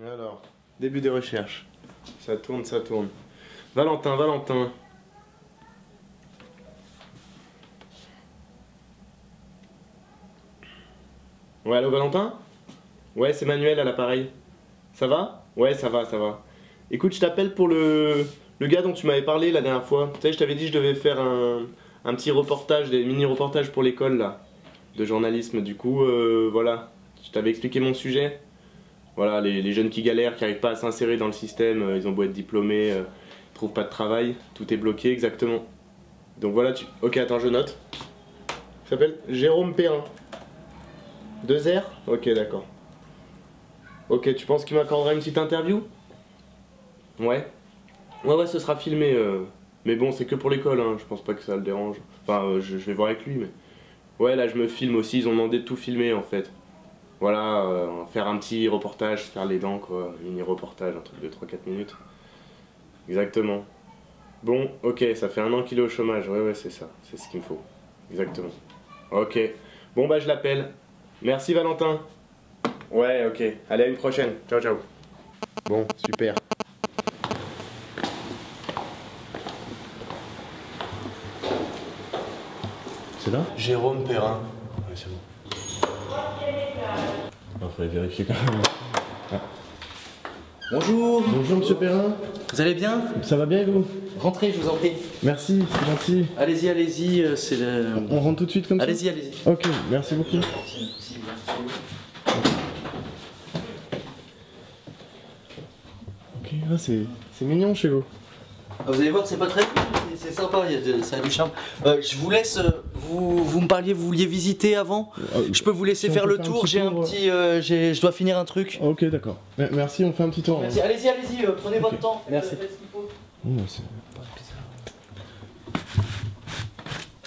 Alors, début des recherches. Ça tourne, ça tourne. Valentin, Valentin. Ouais, allô Valentin? Ouais, c'est Manuel à l'appareil. Ça va? Ouais, ça va, ça va. Écoute, je t'appelle pour le gars dont tu m'avais parlé la dernière fois. Tu sais, je t'avais dit que je devais faire un petit reportage, des mini-reportages pour l'école là, de journalisme. Du coup, voilà, je t'avais expliqué mon sujet. Voilà, les jeunes qui galèrent, qui n'arrivent pas à s'insérer dans le système, ils ont beau être diplômés, ils trouvent pas de travail, tout est bloqué, exactement. Donc voilà, Ok, attends, je note. Il s'appelle Jérôme Perrin. 2 R? Ok, d'accord. Ok, tu penses qu'il m'accordera une petite interview? Ouais. Ouais, ce sera filmé. Mais bon, c'est que pour l'école, hein. Je pense pas que ça le dérange. Enfin, je vais voir avec lui, mais... Ouais, là, je me filme aussi. Ils ont demandé de tout filmer, en fait. Voilà, faire un petit reportage, faire les dents, quoi. Mini-reportage, un truc de 3-4 minutes. Exactement. Bon, ok, ça fait 1 an qu'il est au chômage. Ouais, c'est ça. C'est ce qu'il me faut. Exactement. Ok. Bon, bah, je l'appelle. Merci, Valentin. Ouais, ok. Allez, à une prochaine. Ciao, ciao. Bon, super. C'est là? Jérôme Perrin. Ouais, c'est bon. Il faudrait vérifier quand même. Ah. Bonjour. Bonjour, monsieur Perrin. Vous allez bien? Ça va bien et vous? Rentrez, je vous en prie. Merci, c'est gentil. Allez-y, allez-y, c'est le... On rentre tout de suite comme ça? Allez-y, allez-y. Ok, merci beaucoup. Ok, ah, c'est mignon chez vous. Ah, vous allez voir, c'est pas très cool, c'est sympa, ça a du charme. Je vous laisse, vous me parliez, vous vouliez visiter avant? Je peux vous laisser faire le tour, j'ai un petit... je dois finir un truc. Ok, d'accord. Merci, on fait un petit tour. Merci. Allez-y, allez-y, prenez votre temps. Merci. Faites ce qu'il faut.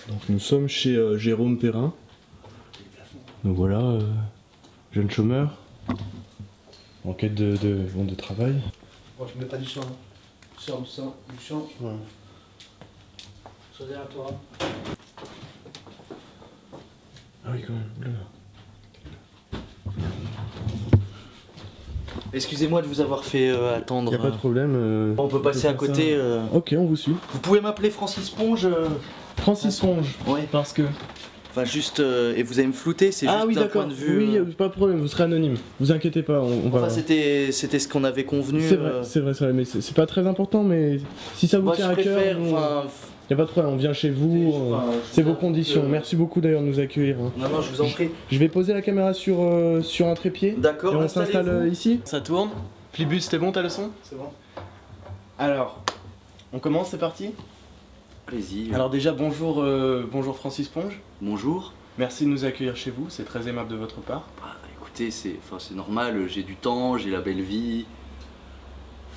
Donc nous sommes chez Jérôme Perrin. Donc voilà, jeune chômeur, en quête de travail. Bon, je mets pas du sang. Sors du sang, du champ. Ouais. Sois derrière toi. Ah oui, quand même. Là. Excusez-moi de vous avoir fait attendre. Y a pas de problème. On peut passer à côté. Ok, on vous suit. Vous pouvez m'appeler Francis Ponge. Francis Ponge. Oui. Parce que. Enfin juste, et vous allez me flouter, c'est juste Ah oui, d'un point d'accord. de vue... Oui, pas de problème, vous serez anonyme. Vous inquiétez pas, on va... Enfin c'était ce qu'on avait convenu. C'est vrai, mais c'est pas très important, mais si ça vous tient à cœur, y a pas de problème, on vient chez vous, c'est vos conditions. Merci beaucoup d'ailleurs de nous accueillir. Hein. Non, je vous en prie. Je vais poser la caméra sur un trépied. D'accord, et on s'installe ici. Ça tourne. Flibus, c'était bon ta leçon? C'est bon. Alors, on commence, c'est parti? Allez-y. Alors déjà, bonjour, bonjour Francis Ponge. Bonjour. Merci de nous accueillir chez vous, c'est très aimable de votre part. Bah, écoutez, c'est normal, j'ai du temps, j'ai la belle vie.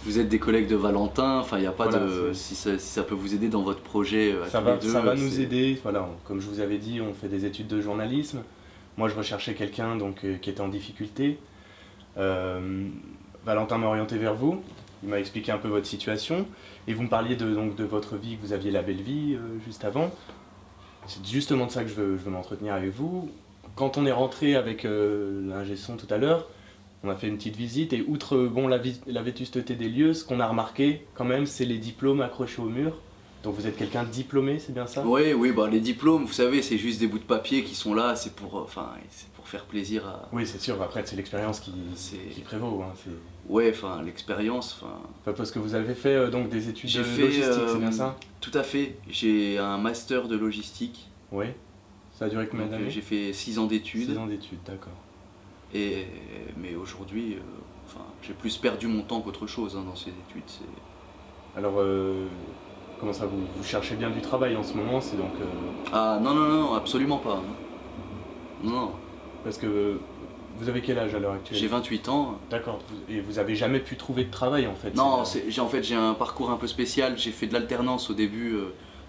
Vous êtes des collègues de Valentin, enfin il n'y a pas voilà, de... Si ça peut vous aider dans votre projet à ça tous va, les deux, ça va nous aider, voilà, comme je vous avais dit, on fait des études de journalisme. Moi je recherchais quelqu'un qui était en difficulté. Valentin m'a orienté vers vous, il m'a expliqué un peu votre situation. Et vous me parliez de votre vie, que vous aviez la belle vie juste avant. C'est justement de ça que je veux m'entretenir avec vous. Quand on est rentré avec l'ingé son tout à l'heure, on a fait une petite visite et outre la vétusteté des lieux, ce qu'on a remarqué quand même, c'est les diplômes accrochés au mur. Donc vous êtes quelqu'un de diplômé, c'est bien ça? Oui, bah les diplômes, vous savez, c'est juste des bouts de papier qui sont là, c'est pour faire plaisir à... Oui, c'est sûr, après c'est l'expérience qui prévaut. Hein, ouais, enfin l'expérience, parce que vous avez fait donc des études de logistique, c'est bien ça? Tout à fait, j'ai un master de logistique. Oui, ça a duré combien d'années? J'ai fait 6 ans d'études. 6 ans d'études, d'accord. Mais aujourd'hui, j'ai plus perdu mon temps qu'autre chose dans ces études. Alors, comment ça, vous cherchez bien du travail en ce moment, c'est donc... Ah non, absolument pas. Non. Parce que vous avez quel âge à l'heure actuelle? J'ai 28 ans. D'accord, et vous avez jamais pu trouver de travail en fait? Non, j'ai un parcours un peu spécial, j'ai fait de l'alternance au début,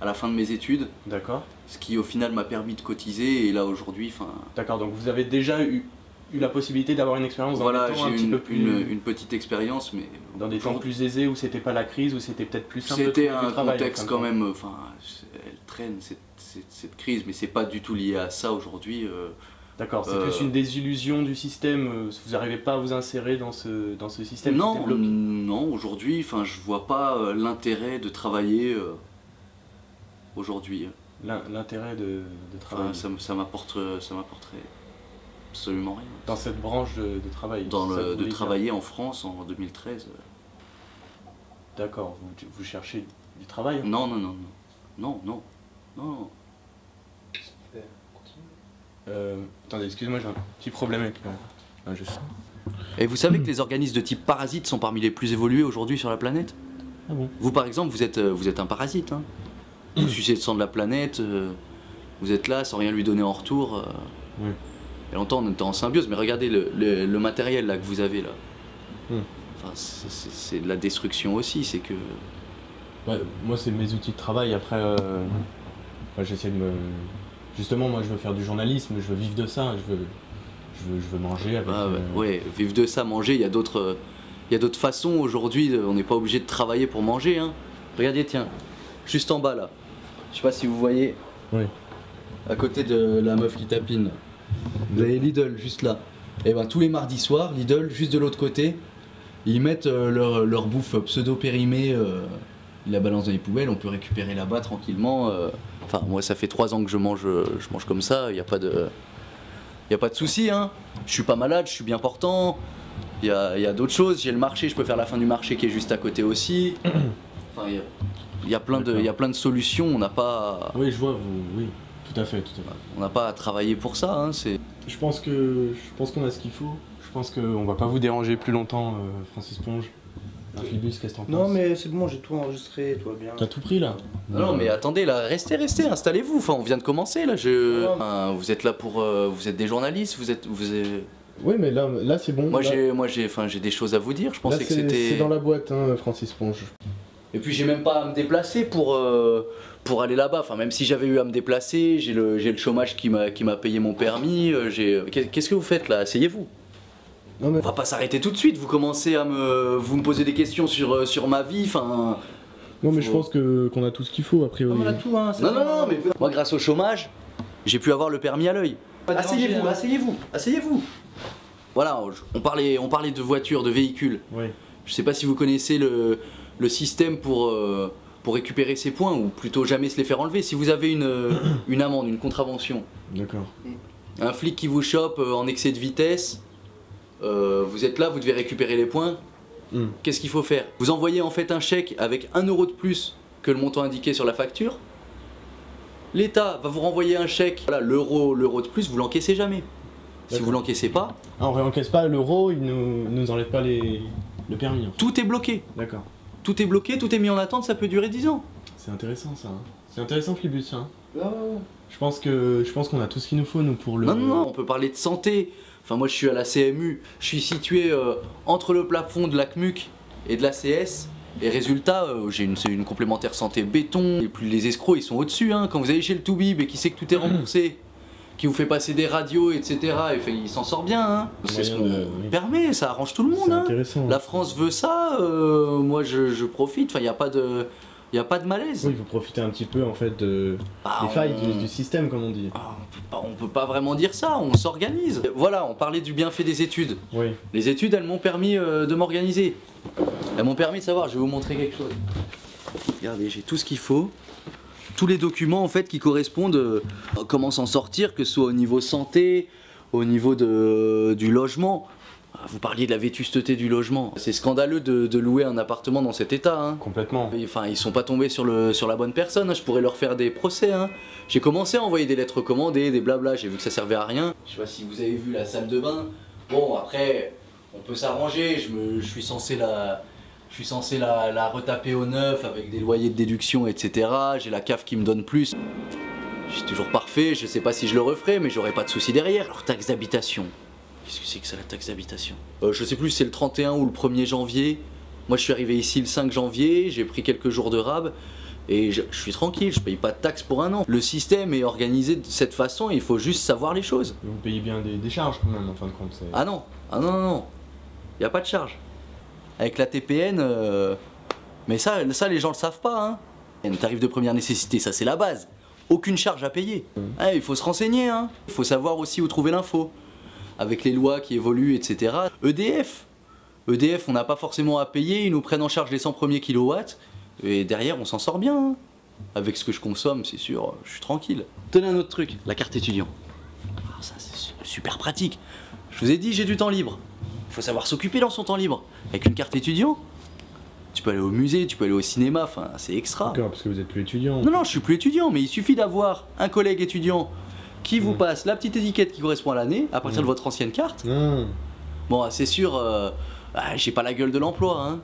à la fin de mes études. D'accord. Ce qui au final m'a permis de cotiser, et là aujourd'hui, D'accord, donc vous avez déjà eu la possibilité d'avoir une expérience dans des temps un petit peu plus... une petite expérience, mais... Dans des temps plus aisés, où c'était pas la crise, où c'était peut-être plus simple de trouver du travail? C'était un contexte quand même, elle traîne cette crise, mais c'est pas du tout lié à ça aujourd'hui. D'accord, c'est plus une désillusion du système, vous n'arrivez pas à vous insérer dans ce système qui Non, te bloque. non, aujourd'hui, enfin, je vois pas l'intérêt de travailler aujourd'hui. L'intérêt de travailler Enfin, ça m'apporterait absolument rien. dans cette branche de travail. Dans c'est ça que vous de voulez dire. travailler en France en 2013. D'accord, vous cherchez du travail. Non, non, non, non, non, non, non. Attendez, excusez-moi, j'ai un petit problème avec juste. Et vous savez que les organismes de type parasite sont parmi les plus évolués aujourd'hui sur la planète? Ah bon? Vous par exemple, vous êtes un parasite. Hein. Vous sucez le sang de la planète, vous êtes là sans rien lui donner en retour. Oui. Et longtemps on était en symbiose, mais regardez le matériel là que vous avez là. Enfin, c'est de la destruction aussi, c'est que... Ouais, moi c'est mes outils de travail, après enfin, j'essaie de me... Justement moi je veux faire du journalisme, je veux vivre de ça, je veux manger avec... Ouais, vivre de ça, manger, il y a d'autres façons aujourd'hui, on n'est pas obligé de travailler pour manger. Hein. Regardez, tiens, juste en bas là, je sais pas si vous voyez, Oui. à côté de la meuf qui tapine, vous avez Lidl juste là. Et ben tous les mardis soirs, Lidl, juste de l'autre côté, ils mettent leur bouffe pseudo-périmée, ils la balancent dans les poubelles, on peut récupérer là-bas tranquillement. Enfin, moi ça fait 3 ans que je mange comme ça, il n'y a pas de souci, hein. Je suis pas malade, je suis bien portant. Il y a d'autres choses, j'ai le marché, je peux faire la fin du marché qui est juste à côté aussi. Enfin, il y a plein de solutions, on n'a pas... Oui, je vois, oui, tout à fait. On n'a pas à travailler pour ça, hein, Je pense qu'on a ce qu'il faut. Je pense qu'on va pas vous déranger plus longtemps, Francis Ponge. Flibus, qu'est-ce que t'en penses? Non, mais c'est bon, j'ai tout enregistré, tout va bien. T'as tout pris là? Non, mais attendez là, restez, installez-vous, enfin on vient de commencer là, enfin, vous êtes là pour... vous êtes des journalistes, vous êtes... Oui, mais là c'est bon. Moi Là- j'ai des choses à vous dire, je pensais là, que c'était... c'est dans la boîte, hein, Francis Ponge. Et puis j'ai même pas à me déplacer pour aller là-bas, enfin même si j'avais eu à me déplacer, j'ai le chômage qui m'a payé mon permis, Qu'est-ce que vous faites là? Asseyez-vous. Non, mais... On va pas s'arrêter tout de suite, vous commencez à vous me poser des questions sur ma vie, enfin... Non, mais je pense qu'on a tout ce qu'il faut, a priori. On a tout, hein. c'est Non, bon. non, non, mais moi grâce au chômage, j'ai pu avoir le permis à l'œil. Pas déranger, hein. Asseyez-vous. Voilà, on parlait de voitures, de véhicules. Oui. Je sais pas si vous connaissez le système pour récupérer ces points, ou plutôt jamais se les faire enlever. Si vous avez une amende, une contravention, D'accord. un flic qui vous chope en excès de vitesse, vous êtes là, vous devez récupérer les points. Qu'est-ce qu'il faut faire? Vous envoyez en fait un chèque avec 1 euro de plus que le montant indiqué sur la facture. L'État va vous renvoyer un chèque, voilà, l'euro de plus, vous l'encaissez jamais. Si vous l'encaissez pas, Ah, on réencaisse pas l'euro, il nous enlève pas le permis. En fait. tout est bloqué. D'accord. Tout est bloqué, tout est mis en attente, ça peut durer 10 ans. C'est intéressant ça. Hein. C'est intéressant, Flibus. Hein. Ouais, ouais, ouais. Je pense qu'on a tout ce qu'il nous faut, nous, pour le. Non, non, non, on peut parler de santé. Enfin, moi je suis à la CMU, je suis situé entre le plafond de la CMUC et de la CS. Et résultat, j'ai une complémentaire santé béton. Et plus les escrocs, ils sont au-dessus. Hein. Quand vous allez chez le Toubib et qui sait que tout est remboursé, qui vous fait passer des radios, etc., et il s'en sort bien. Hein. C'est ce qu'on permet, ça arrange tout le monde. C'est Hein. intéressant. La France veut ça, moi je profite. Enfin, il n'y a pas de malaise. Oui, vous profitez un petit peu en fait des failles du système, comme on dit. On peut pas vraiment dire ça, on s'organise. Voilà, on parlait du bienfait des études. Oui. Les études, elles m'ont permis de m'organiser. Elles m'ont permis de savoir, je vais vous montrer quelque chose. Regardez, j'ai tout ce qu'il faut. Tous les documents en fait qui correspondent à comment s'en sortir, que ce soit au niveau santé, au niveau du logement. Vous parliez de la vétusteté du logement. C'est scandaleux de louer un appartement dans cet état. Hein. Complètement. Enfin, ils sont pas tombés sur la bonne personne. Hein. Je pourrais leur faire des procès. Hein. J'ai commencé à envoyer des lettres recommandées, des blabla. J'ai vu que ça servait à rien. Je sais pas si vous avez vu la salle de bain. Bon, après, on peut s'arranger. Je suis censé la retaper au neuf avec des loyers de déduction, etc. J'ai la CAF qui me donne plus. J'ai toujours parfait. Je sais pas si je le referai, mais j'aurai pas de soucis derrière. Alors, taxe d'habitation. Qu'est-ce que c'est que ça, la taxe d'habitation? Je sais plus si c'est le 31 ou le 1er janvier. Moi je suis arrivé ici le 5 janvier, j'ai pris quelques jours de rab et je suis tranquille, je paye pas de taxes pour 1 an. Le système est organisé de cette façon et il faut juste savoir les choses. Vous payez bien des charges quand même en fin de compte. Ah non, non. Il n'y a pas de charge. Avec la TPN, mais ça les gens le savent pas. Hein. Un tarif de première nécessité, ça c'est la base. aucune charge à payer. Ouais, il faut se renseigner, hein. Il faut savoir aussi où trouver l'info. Avec les lois qui évoluent, etc. EDF, on n'a pas forcément à payer, ils nous prennent en charge les 100 premiers kilowatts, et derrière on s'en sort bien. Hein. Avec ce que je consomme, c'est sûr, je suis tranquille. Tenez un autre truc, la carte étudiant. Ah, ça c'est super pratique. Je vous ai dit, j'ai du temps libre. Il faut savoir s'occuper dans son temps libre. Avec une carte étudiant, tu peux aller au musée, tu peux aller au cinéma, enfin c'est extra. D'accord, parce que vous êtes plus étudiant. Non, je suis plus étudiant, mais il suffit d'avoir un collègue étudiant qui vous passe la petite étiquette qui correspond à l'année, à partir de votre ancienne carte. Bon, c'est sûr, j'ai pas la gueule de l'emploi, hein.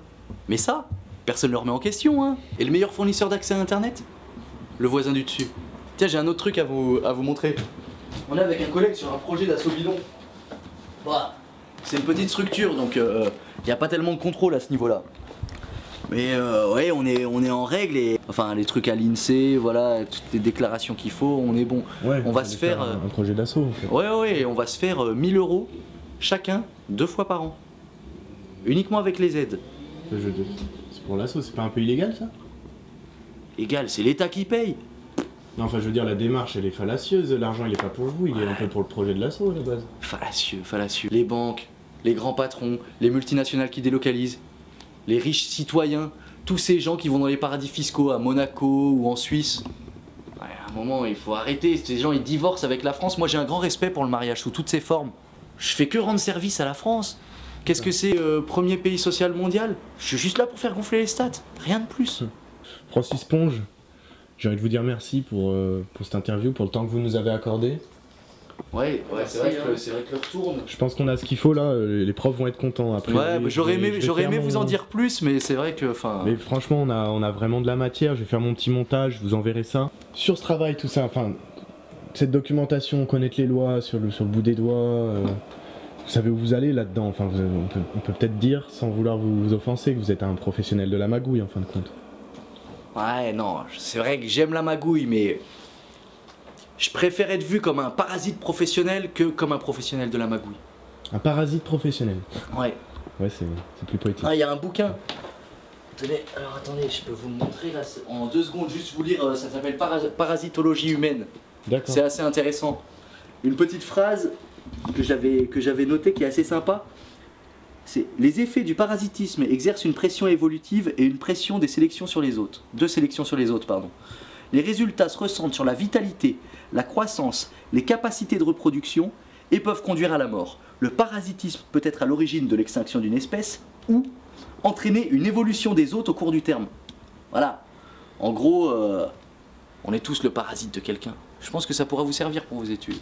Mais ça, personne ne le remet en question, hein. Et le meilleur fournisseur d'accès à Internet, le voisin du dessus. Tiens, j'ai un autre truc à vous montrer. On est avec un collègue sur un projet d'assaut bidon. Voilà. C'est une petite structure, donc il n'y a pas tellement de contrôle à ce niveau-là. Mais ouais, on est en règle et enfin les trucs à l'INSEE, voilà, toutes les déclarations qu'il faut, on est bon. Ouais, on va se faire un projet d'assaut en fait. Ouais, on va se faire 1000 € chacun 2 fois par an. Uniquement avec les aides. C'est pour l'assaut, c'est pas un peu illégal ça? Égal, c'est l'État qui paye. Non, enfin je veux dire, la démarche elle est fallacieuse, l'argent il est pas pour vous, il est un peu pour le projet de l'assaut à la base. Fallacieux. Les banques, les grands patrons, les multinationales qui délocalisent, les riches citoyens, tous ces gens qui vont dans les paradis fiscaux à Monaco ou en Suisse. Ouais, à un moment, il faut arrêter. Ces gens, ils divorcent avec la France. Moi, j'ai un grand respect pour le mariage sous toutes ses formes. Je fais que rendre service à la France. Qu'est-ce que c'est, premier pays social mondial? Je suis juste là pour faire gonfler les stats. Rien de plus. Francis Ponge, j'ai envie de vous dire merci pour cette interview, pour le temps que vous nous avez accordé. Ouais, c'est vrai que l'heure tourne. Je pense qu'on a ce qu'il faut là, les profs vont être contents après. Ouais, bah, j'aurais aimé vous en dire plus, mais c'est vrai que enfin. Mais franchement, on a vraiment de la matière, je vais faire mon petit montage, je vous enverrai ça. Sur ce travail, tout ça, enfin, cette documentation, connaître les lois sur le bout des doigts, vous savez où vous allez là-dedans, enfin, on peut peut-être dire, sans vouloir vous offenser, que vous êtes un professionnel de la magouille en fin de compte. Ouais, non, c'est vrai que j'aime la magouille, mais je préfère être vu comme un parasite professionnel que comme un professionnel de la magouille. Un parasite professionnel. Ouais. Ouais, c'est plus poétique. Ah, il y a un bouquin. Tenez, alors attendez, je peux vous le montrer là, en 2 secondes, juste vous lire, ça s'appelle Parasitologie humaine. D'accord. C'est assez intéressant. Une petite phrase que j'avais notée qui est assez sympa. C'est les effets du parasitisme exercent une pression évolutive et une pression des sélections sur les autres. Deux sélections sur les autres, pardon. Les résultats se ressentent sur la vitalité, la croissance, les capacités de reproduction et peuvent conduire à la mort. Le parasitisme peut être à l'origine de l'extinction d'une espèce ou entraîner une évolution des autres au cours du terme. Voilà. En gros, on est tous le parasite de quelqu'un. Je pense que ça pourra vous servir pour vos études.